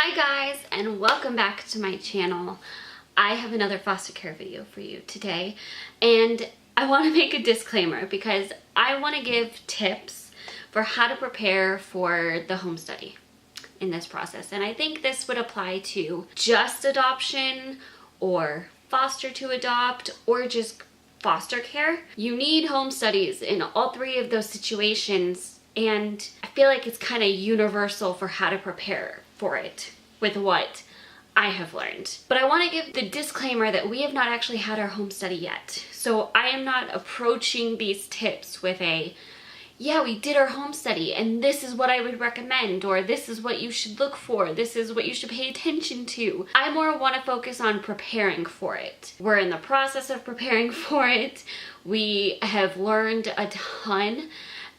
Hi guys, and welcome back to my channel. I have another foster care video for you today, and I want to make a disclaimer because I want to give tips for how to prepare for the home study in this process. And I think this would apply to just adoption or foster to adopt or just foster care. You need home studies in all three of those situations, and I feel like it's kind of universal for how to prepare for it with what I have learned. But I want to give the disclaimer that we have not actually had our home study yet. So I am not approaching these tips with a, yeah, we did our home study and this is what I would recommend, or this is what you should look for, this is what you should pay attention to. I more want to focus on preparing for it. We're in the process of preparing for it. We have learned a ton,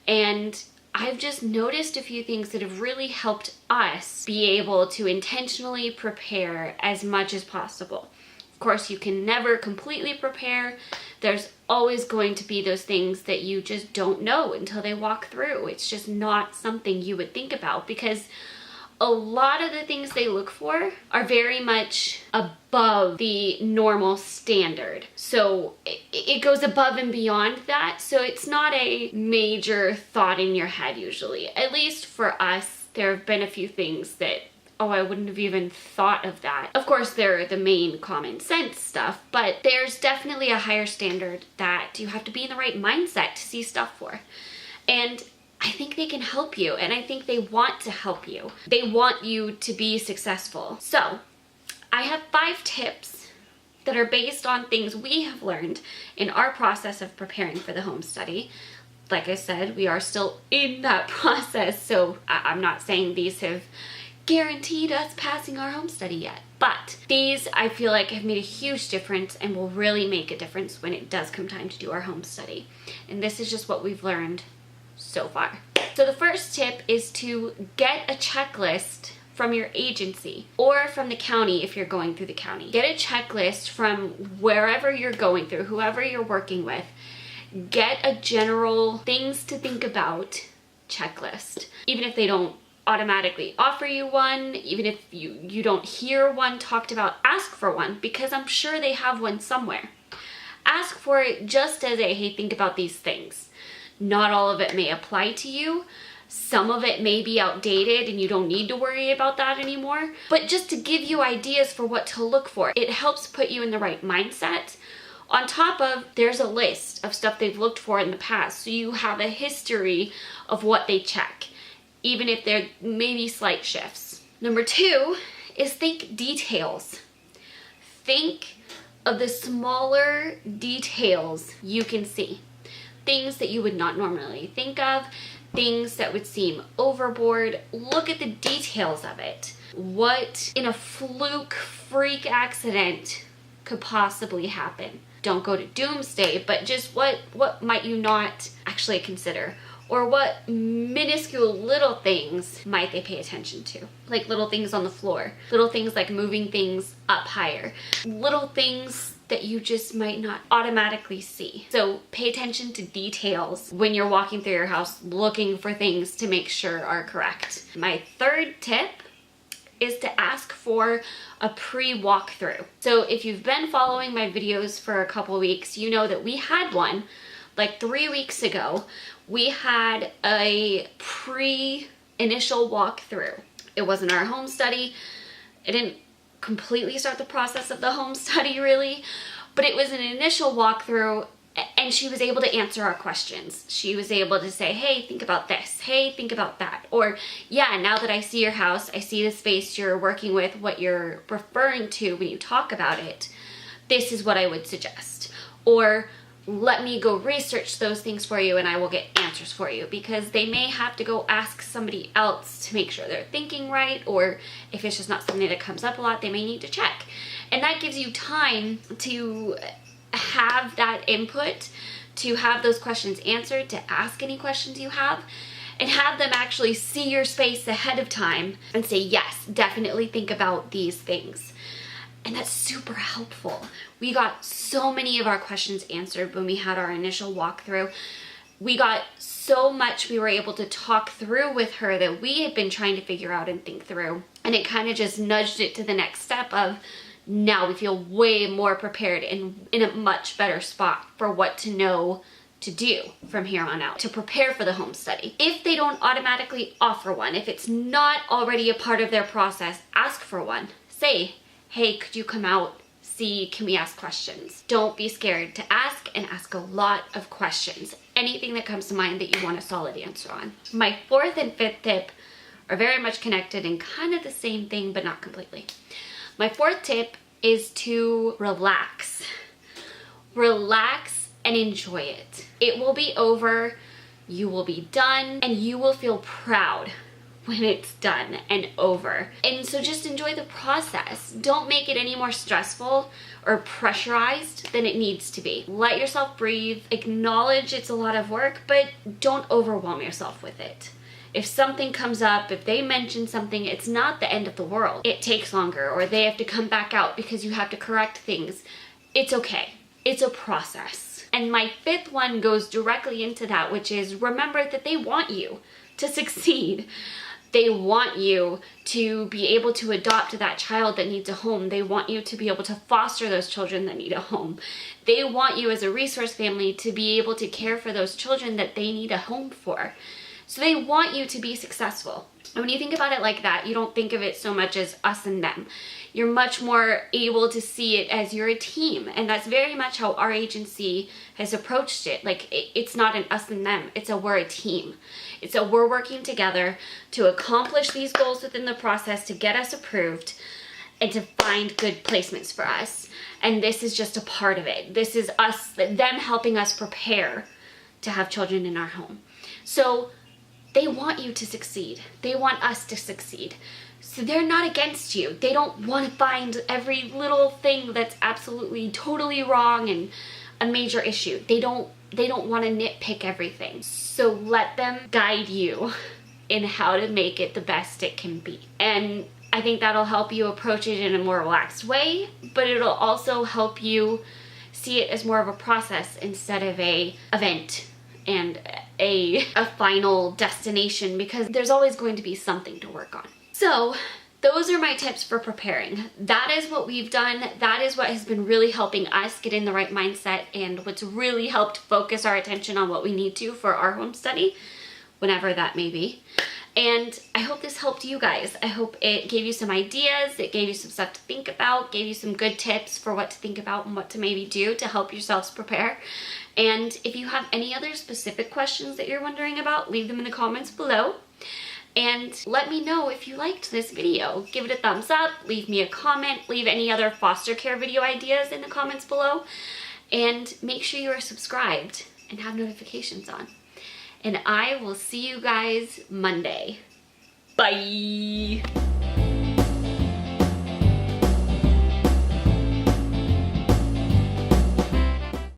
and I've just noticed a few things that have really helped us be able to intentionally prepare as much as possible. Of course, you can never completely prepare. There's always going to be those things that you just don't know until they walk through. It's just not something you would think about because a lot of the things they look for are very much above the normal standard. So it goes above and beyond that. So it's not a major thought in your head usually. At least for us, there have been a few things that, oh, I wouldn't have even thought of that. Of course, they're the main common sense stuff, but there's definitely a higher standard that you have to be in the right mindset to see stuff for. And I think they can help you, and I think they want to help you. They want you to be successful. So I have 5 tips that are based on things we have learned in our process of preparing for the home study. Like I said, we are still in that process, so I'm not saying these have guaranteed us passing our home study yet. But these, I feel like, have made a huge difference and will really make a difference when it does come time to do our home study. And this is just what we've learned so far. So the first tip is to get a checklist from your agency or from the county if you're going through the county. Get a checklist from wherever you're going through, whoever you're working with. Get a general things to think about checklist. Even if they don't automatically offer you one, even if you don't hear one talked about, ask for one because I'm sure they have one somewhere. Ask for it just as a, hey, think about these things. Not all of it may apply to you. Some of it may be outdated and you don't need to worry about that anymore. But just to give you ideas for what to look for, it helps put you in the right mindset. On top of, there's a list of stuff they've looked for in the past, so you have a history of what they check, even if there may be slight shifts. Number 2 is think details. Think of the smaller details you can see. Things that you would not normally think of, things that would seem overboard. Look at the details of it. What in a fluke freak accident could possibly happen? Don't go to doomsday, but just what might you not actually consider? Or what minuscule little things might they pay attention to? Like little things on the floor, little things like moving things up higher, little things that you just might not automatically see. So pay attention to details when you're walking through your house looking for things to make sure are correct. My third tip is to ask for a pre-walkthrough. So if you've been following my videos for a couple weeks, you know that we had one like 3 weeks ago. We had a pre-initial walkthrough. It wasn't our home study. It didn't completely start the process of the home study really, but it was an initial walkthrough, and she was able to answer our questions. She was able to say, hey, think about this, hey, think about that, or yeah, now that I see your house, I see the space you're working with, what you're referring to when you talk about it, this is what I would suggest. Or let me go research those things for you and I will get answers for you, because they may have to go ask somebody else to make sure they're thinking right, or if it's just not something that comes up a lot, they may need to check. And that gives you time to have that input, to have those questions answered, to ask any questions you have, and have them actually see your space ahead of time and say, yes, definitely think about these things. And that's super helpful. We got so many of our questions answered when we had our initial walkthrough. We got so much we were able to talk through with her that we had been trying to figure out and think through And it kind of just nudged it to the next step of now we feel way more prepared and in a much better spot for what to know to do from here on out to prepare for the home study. If they don't automatically offer one, if it's not already a part of their process, ask for one. Say, hey, could you come out? See, can we ask questions? Don't be scared to ask, and ask a lot of questions. Anything that comes to mind that you want a solid answer on. My fourth and fifth tip are very much connected and kind of the same thing, but not completely. My fourth tip is to relax. Relax and enjoy it. It will be over, you will be done, and you will feel proud when it's done and over. And so just enjoy the process. Don't make it any more stressful or pressurized than it needs to be. Let yourself breathe, acknowledge it's a lot of work, but don't overwhelm yourself with it. If something comes up, if they mention something, it's not the end of the world. It takes longer, or they have to come back out because you have to correct things. It's okay. It's a process. And my fifth one goes directly into that, which is remember that they want you to succeed. They want you to be able to adopt that child that needs a home. They want you to be able to foster those children that need a home. They want you as a resource family to be able to care for those children that they need a home for. So they want you to be successful. And when you think about it like that, you don't think of it so much as us and them. You're much more able to see it as you're a team. And that's very much how our agency has approached it. Like, it's not an us and them, it's a we're a team. It's a we're working together to accomplish these goals within the process, to get us approved, and to find good placements for us. And this is just a part of it. This is us, them helping us prepare to have children in our home. So they want you to succeed. They want us to succeed. So they're not against you. They don't want to find every little thing that's absolutely totally wrong and a major issue. They don't want to nitpick everything. So let them guide you in how to make it the best it can be. And I think that'll help you approach it in a more relaxed way, but it'll also help you see it as more of a process instead of a event and a final destination, because there's always going to be something to work on. So those are my tips for preparing. That is what we've done. That is what has been really helping us get in the right mindset, and what's really helped focus our attention on what we need to for our home study, whenever that may be. And I hope this helped you guys. I hope it gave you some ideas, it gave you some stuff to think about, gave you some good tips for what to think about and what to maybe do to help yourselves prepare. And if you have any other specific questions that you're wondering about, leave them in the comments below. And let me know if you liked this video. Give it a thumbs up, leave me a comment, leave any other foster care video ideas in the comments below, and make sure you are subscribed and have notifications on. And I will see you guys Monday. Bye!